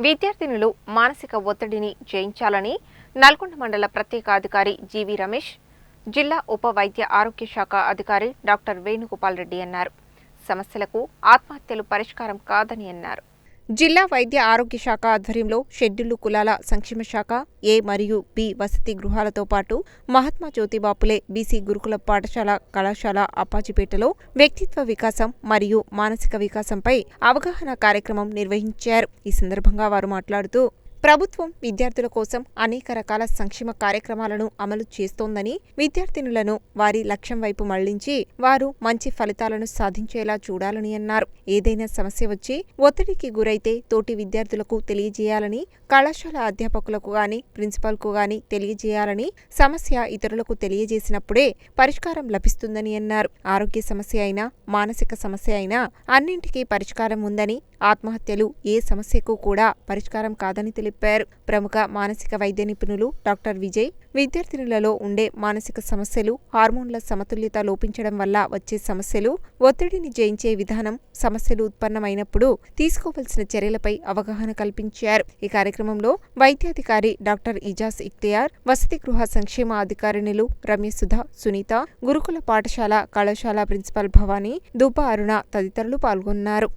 విద్యార్థినులు మానసిక ఒత్తిడిని జయించాలని నల్గొండ మండల ప్రత్యేక అధికారి జీవి రమేష్, జిల్లా ఉప వైద్య ఆరోగ్య శాఖ అధికారి డాక్టర్ వేణుగోపాల్ రెడ్డి అన్నారు. సమస్యలకు ఆత్మహత్యలు పరిష్కారం కాదని అన్నారు. జిల్లా వైద్య ఆరోగ్య శాఖ ఆధ్వర్యంలో షెడ్యూల్డ్ కులాల సంక్షేమ శాఖ ఏ మరియు బి వసతి గృహాలతో పాటు మహాత్మా జ్యోతిబా ఫులే బీసీ గురుకుల పాఠశాల కళాశాల అప్పాజిపేటలో వ్యక్తిత్వ వికాసం మరియు మానసిక వికాసంపై అవగాహన కార్యక్రమం నిర్వహించారు. ఈ సందర్భంగా వారు మాట్లాడుతూ ప్రభుత్వం విద్యార్థుల కోసం అనేక రకాల సంక్షేమ కార్యక్రమాలను అమలు చేస్తోందని, విద్యార్థినులను వారి లక్ష్యం వైపు మళ్లించి వారు మంచి ఫలితాలను సాధించేలా చూడాలని అన్నారు. ఏదైనా సమస్య వచ్చి ఒత్తిడికి గురైతే తోటి విద్యార్థులకు తెలియజేయాలని, కళాశాల అధ్యాపకులకు గాని ప్రిన్సిపాల్కు గాని తెలియజేయాలని, సమస్య ఇతరులకు తెలియజేసినప్పుడే పరిష్కారం లభిస్తుందని అన్నారు. ఆరోగ్య సమస్య అయినా మానసిక సమస్య అయినా అన్నింటికీ పరిష్కారం ఉందని, ఆత్మహత్యలు ఏ సమస్యకు కూడా పరిష్కారం కాదని తెలిపారు. ప్రముఖ మానసిక వైద్య నిపుణులు డాక్టర్ విజయ్ విద్యార్థినులలో ఉండే మానసిక సమస్యలు, హార్మోన్ల సమతుల్యత లోపించడం వల్ల వచ్చే సమస్యలు, ఒత్తిడిని జయించే విధానం, సమస్యలు ఉత్పన్నమైనప్పుడు తీసుకోవలసిన చర్యలపై అవగాహన కల్పించారు. ఈ కార్యక్రమంలో వైద్యాధికారి డాక్టర్ ఇజాజ్ ఇఖ్తియార్, వసతి గృహ సంక్షేమ అధికారిణులు రమ్యసుధ, సునీత, గురుకుల పాఠశాల కళాశాల ప్రిన్సిపల్ భవానీ, దుబ్బ అరుణ తదితరులు పాల్గొన్నారు.